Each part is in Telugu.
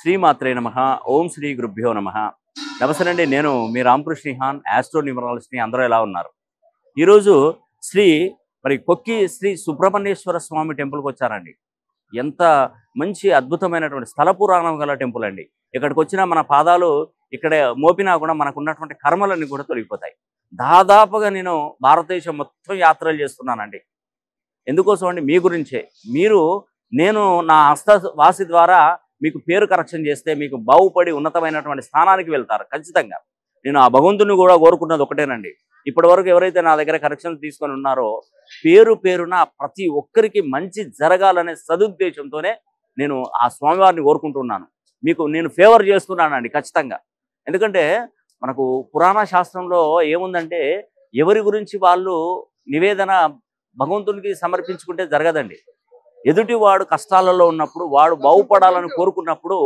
శ్రీమాత్రే నమః. ఓం శ్రీ గురుభ్యో నమః. నమస్తే అండి. నేను మీ రామకృష్ణ హాన్, ఆస్ట్రో న్యూమరాలజిస్ట్ని. అందరూ ఎలా ఉన్నారు? ఈరోజు శ్రీ కొక్కి శ్రీ సుబ్రహ్మణ్యేశ్వర స్వామి టెంపుల్కి వచ్చారండి. ఎంత మంచి అద్భుతమైనటువంటి స్థల పురాణం గల టెంపుల్ అండి. ఇక్కడికి వచ్చిన మన పాదాలు ఇక్కడ మోపినా కూడా మనకు ఉన్నటువంటి కర్మలన్నీ కూడా తొలగిపోతాయి. దాదాపుగా నేను భారతదేశం మొత్తం యాత్రలు చేస్తున్నానండి. ఎందుకోసం అండి? మీ గురించే. నేను నా హస్తవాసి ద్వారా మీకు పేరు కరెక్షన్ చేస్తే మీకు బాగుపడి ఉన్నతమైనటువంటి స్థానానికి వెళ్తారు ఖచ్చితంగా. నేను ఆ భగవంతుని కూడా కోరుకున్నది ఒకటేనండి. ఇప్పటి వరకు ఎవరైతే నా దగ్గర కరెక్షన్ తీసుకొని ఉన్నారో పేరున ప్రతి ఒక్కరికి మంచి జరగాలనే సదుద్దేశంతోనే నేను ఆ స్వామివారిని కోరుకుంటున్నాను. మీకు నేను ఫేవర్ చేస్తున్నానండి ఖచ్చితంగా. ఎందుకంటే మనకు పురాణ శాస్త్రంలో ఏముందంటే ఎవరి గురించి వాళ్ళు నివేదన భగవంతునికి సమర్పించుకుంటే జరగదండి. ఎదుటివాడు కష్టాలలో ఉన్నప్పుడు వాడు బాగుపడాలని కోరుకున్నప్పుడు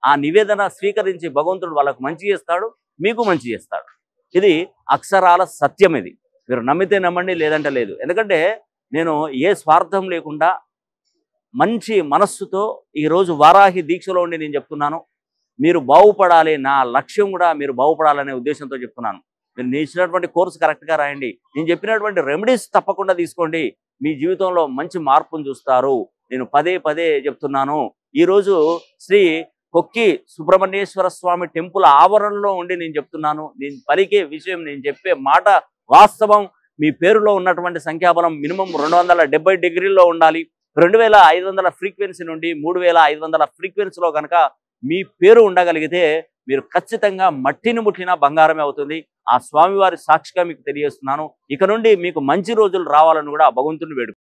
ఆ నివేదన స్వీకరించి భగవంతుడు వాళ్ళకు మంచి చేస్తాడు, మీకు మంచి చేస్తాడు. ఇది అక్షరాల సత్యం. ఇది మీరు నమ్మితే నమ్మండి, లేదంటే లేదు. ఎందుకంటే నేను ఏ స్వార్థం లేకుండా మంచి మనస్సుతో ఈరోజు వారాహి దీక్షలో ఉండి నేను చెప్తున్నాను. మీరు బాగుపడాలి, నా లక్ష్యం కూడా మీరు బాగుపడాలనే ఉద్దేశంతో చెప్తున్నాను. మీరు ఇచ్చినటువంటి కోర్సు కరెక్ట్గా రాయండి. నేను చెప్పినటువంటి రెమెడీస్ తప్పకుండా తీసుకోండి. మీ జీవితంలో మంచి మార్పును చూస్తారు. నేను పదే చెప్తున్నాను. ఈరోజు శ్రీ కొక్కి సుబ్రహ్మణ్యేశ్వర స్వామి టెంపుల్ ఆవరణలో ఉండి నేను చెప్తున్నాను. నేను పలికే విషయం, నేను చెప్పే మాట వాస్తవం. మీ పేరులో ఉన్నటువంటి సంఖ్యాబలం మినిమం 270 డిగ్రీల్లో ఉండాలి. 2500 ఫ్రీక్వెన్సీ నుండి 3500 ఫ్రీక్వెన్సీలో కనుక మీ పేరు ఉండగలిగితే మీరు ఖచ్చితంగా మట్టిని ముట్టిన బంగారమే అవుతుంది. ఆ స్వామివారి సాక్షిగా మీకు తెలియజేస్తున్నాను. ఇక నుండి మీకు మంచి రోజులు రావాలని కూడా భగవంతుని వేడుకుంటున్నాను.